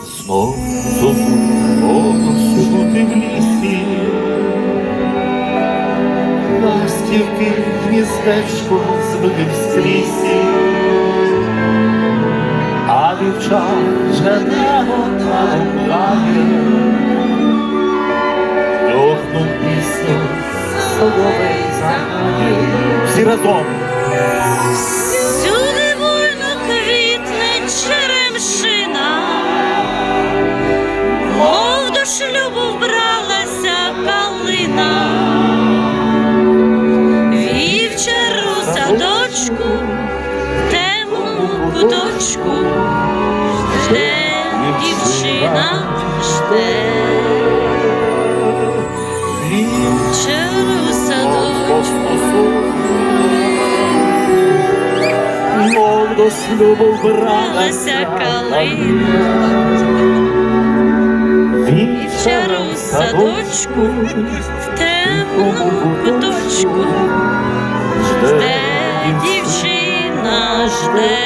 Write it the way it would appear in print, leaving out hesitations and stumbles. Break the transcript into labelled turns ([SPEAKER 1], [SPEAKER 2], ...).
[SPEAKER 1] Знов голос чути в лісі, ластівки гніздечко звивсь в лісі, а вівчар вже небо там лає, льохнув пісню соловей загає. Всі разом!
[SPEAKER 2] Всюди вольно квітне черемшина, мов до шлюбу вбралася калина. Вівчару садочку, в темному куточку, жде дівчина, жде. Вівчару садочку,
[SPEAKER 1] мов до шлюбу вбралася
[SPEAKER 2] калина. Вівчару в садочку, в темному куточку, жде дівчина, жде.